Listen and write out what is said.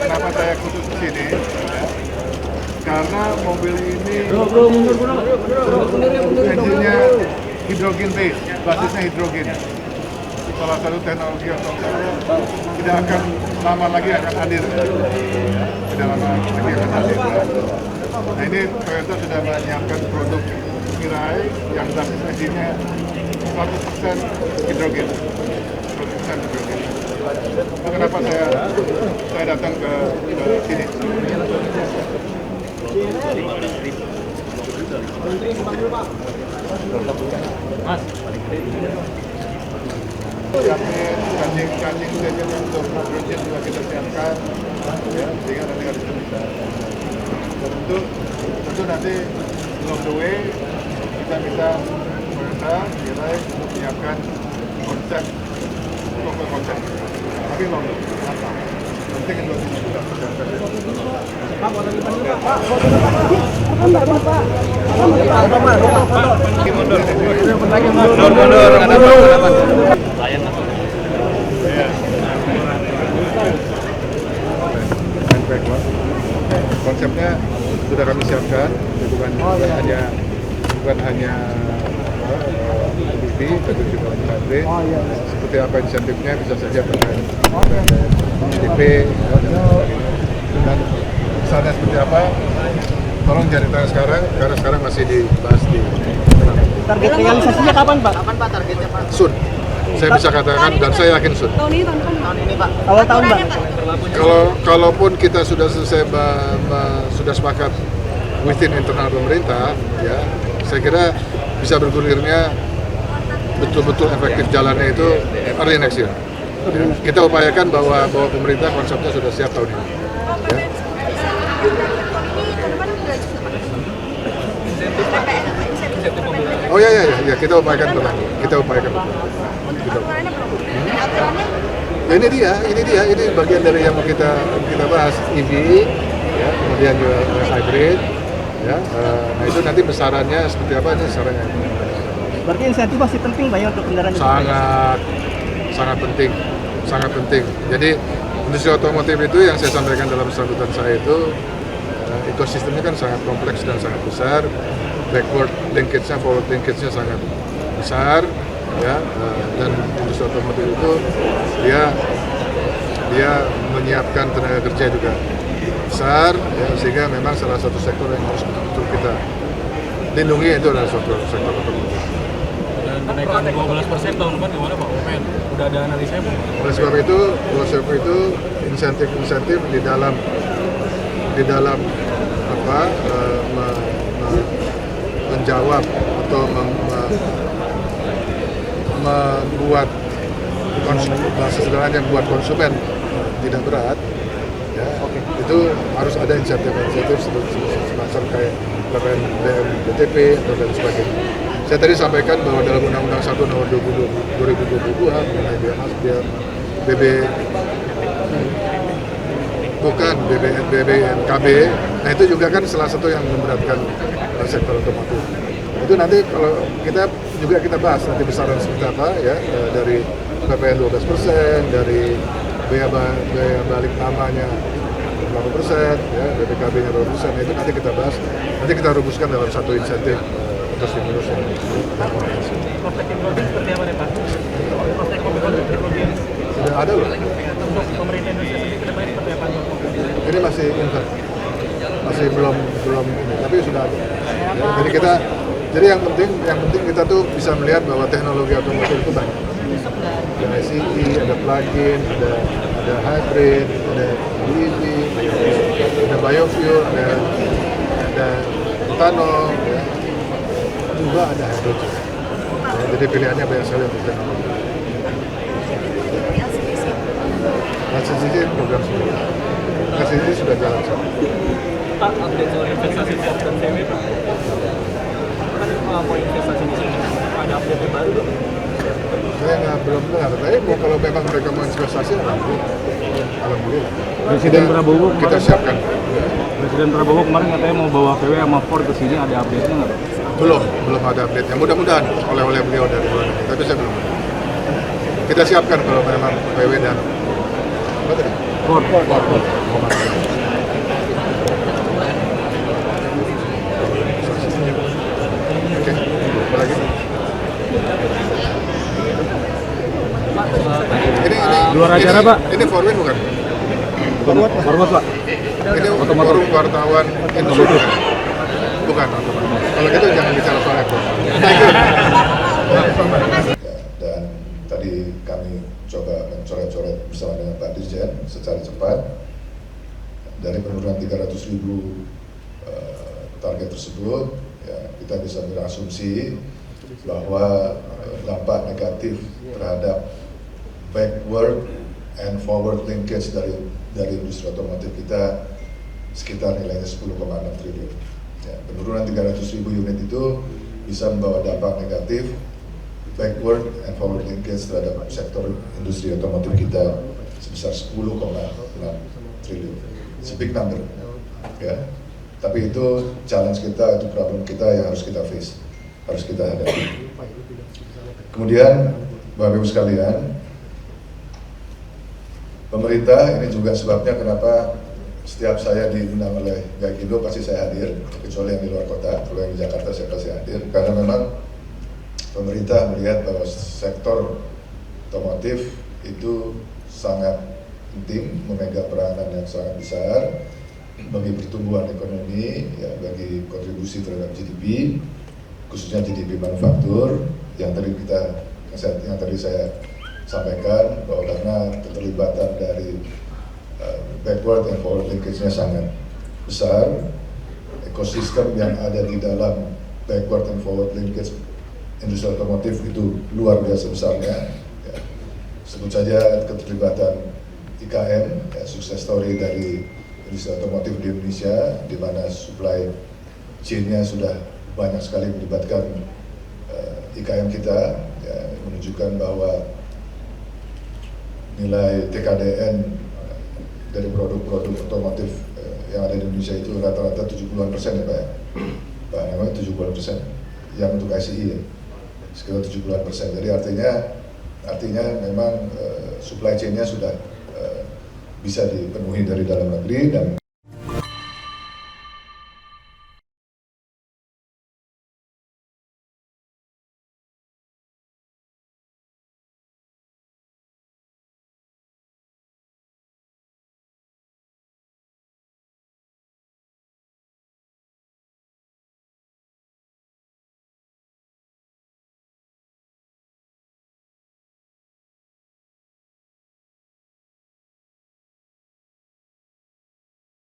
kenapa saya khusus ke sini? Ya, karena mobil ini engine-nya hidrogen base, basisnya hidrogen. Salah satu teknologi yang tidak akan lama lagi akan hadir. Tidak lama lagi akan hadir. Nah ini Toyota sudah menyiapkan produk Mirai yang basis engine-nya 100% hidrogen. 100% hidrogen. Nah, kenapa saya datang ke sini? Kancing station untuk hidrogen juga kita siapkan, ya, sehingga nanti harus bisa. Tentu nanti along the way kita bisa Toyota Mirai untuk menyiapkan konsep, konsep. Tapi long penting itu sudah persiapkan. Pak, foto di depan Pak. Pak, foto di depan. Konsepnya sudah kami siapkan, bukan hanya BB, tapi juga hybrid. Seperti apa insentifnya bisa saja dengan DP dan misalnya seperti apa, tolong jangan ditanya sekarang, karena sekarang masih dibahas di target realisasinya kapan Pak? Kapan Pak targetnya Pak? Soon. Saya bisa katakan dan saya yakin soon. Tahun ini Pak. Awal tahun Pak. Kalaupun kita sudah selesai sudah sepakat within internal pemerintah, ya, saya kira bisa bergulirnya betul-betul efektif jalannya itu early next year. Ya, kita upayakan bahwa pemerintah konsepnya sudah siap tahun ini. Ya. Oh ya, kita upayakan berlanjut. Ya, ini bagian dari yang mau kita bahas EV, ya, kemudian juga hybrid, ya. Nah itu nanti besarannya seperti apa nih besarannya? Berarti insentif masih penting Pak ya untuk kendaraan sangat penting. Jadi industri otomotif itu yang saya sampaikan dalam sambutan saya itu ekosistemnya kan sangat kompleks dan sangat besar, backward linkage-nya, forward linkage-nya sangat besar, ya, dan industri otomotif itu dia menyiapkan tenaga kerja juga besar, ya, sehingga memang salah satu sektor yang harus betul-betul kita lindungi itu adalah sektor otomotif. Dan kenaikan 12% tahun depan gimana Pak? Udah ada analisanya Pak? Oleh sebab itu insentif di dalam menjawab atau membuat sederhananya membuat konsumen tidak berat, ya, itu harus ada insentif semacam kayak BPN BTP atau dan sebagainya. Saya tadi sampaikan bahwa dalam Undang-Undang 1 Nomor 2022 mengenai BBNKB, nah itu juga kan salah satu yang memberatkan sektor otomotif. Itu nanti kalau kita bahas nanti besaran seperti apa, ya, dari PPN 12%, dari biaya balik namanya 8%, ya, BPKB-nya 2%, itu nanti kita bahas, nanti kita rumuskan dalam satu insentif atau stimulus yang berkoordinasi. Prospek teknologi seperti apa nih Pak? Prospek teknologi sudah ada loh. untuk pemerintah Indonesia sendiri ke depan seperti apa? Ini masih belum ini, tapi sudah ada. Ya, jadi yang penting kita tuh bisa melihat bahwa teknologi otomotif itu banyak. Ada ICE, ada plug-in, ada hybrid, ada EV, ada biofuel, ada etanol, ya. Juga ada hydrogen. Ya, jadi pilihannya banyak sekali untuk teknologi. LCC program sendiri. LCC sudah jalan sama. Pak, update soal investasi Ford dan VW Pak. Kan mau investasi di sini, ada update terbaru dong? Saya belum dengar, tapi kalau memang mereka mau investasi, alhamdulillah. Presiden Prabowo kita siapkan. Presiden Prabowo kemarin katanya mau bawa VW sama Ford ke sini, ada update-nya nggak? Belum ada update-nya. Mudah-mudahan oleh beliau dari luar negeri, tapi saya belum. Kita siapkan kalau memang VW dan apa tadi? Ford. Oke, apa lagi? Ini Luar acara, Pak. Ini Forwin bukan? Forward, Pak. Ini Otomotif. forum wartawan Indonesia. Bukan. Kalau gitu jangan bicara soal itu. Dan tadi kami coba mencoret-coret bersama dengan Pak Dirjen secara cepat dari penurunan 300.000 target tersebut, ya, kita bisa berasumsi bahwa dampak negatif terhadap backward and forward linkage dari industri otomotif kita sekitar nilainya 10,6 triliun. Ya, penurunan 300.000 unit itu bisa membawa dampak negatif backward and forward linkage terhadap sektor industri otomotif kita sebesar 10,6 triliun. It's a big number, ya. Tapi itu challenge kita, itu problem kita yang harus kita face, harus kita hadapi. Kemudian, Bapak Ibu sekalian, pemerintah ini juga sebabnya kenapa setiap saya diundang oleh Gaikindo pasti saya hadir, kecuali yang di luar kota. Kalau yang di Jakarta saya pasti hadir, karena memang pemerintah melihat bahwa sektor otomotif itu sangat penting, memegang peranan yang sangat besar bagi pertumbuhan ekonomi, ya, bagi kontribusi terhadap GDP, khususnya GDP manufaktur yang tadi saya sampaikan bahwa karena keterlibatan dari backward and forward linkage-nya sangat besar, ekosistem yang ada di dalam backward and forward linkage industri otomotif itu luar biasa besarnya. Ya. Sebut saja keterlibatan IKM, ya, sukses story dari industri otomotif di Indonesia, di mana supply chain-nya sudah banyak sekali melibatkan IKM kita, ya, menunjukkan bahwa nilai TKDN dari produk-produk otomotif yang ada di Indonesia itu rata-rata 70-an% ya Pak ya? Pak, namanya 70-an% yang untuk ICE ya, sekitar 70-an%. Jadi artinya memang supply chain-nya sudah bisa dipenuhi dari dalam negeri dan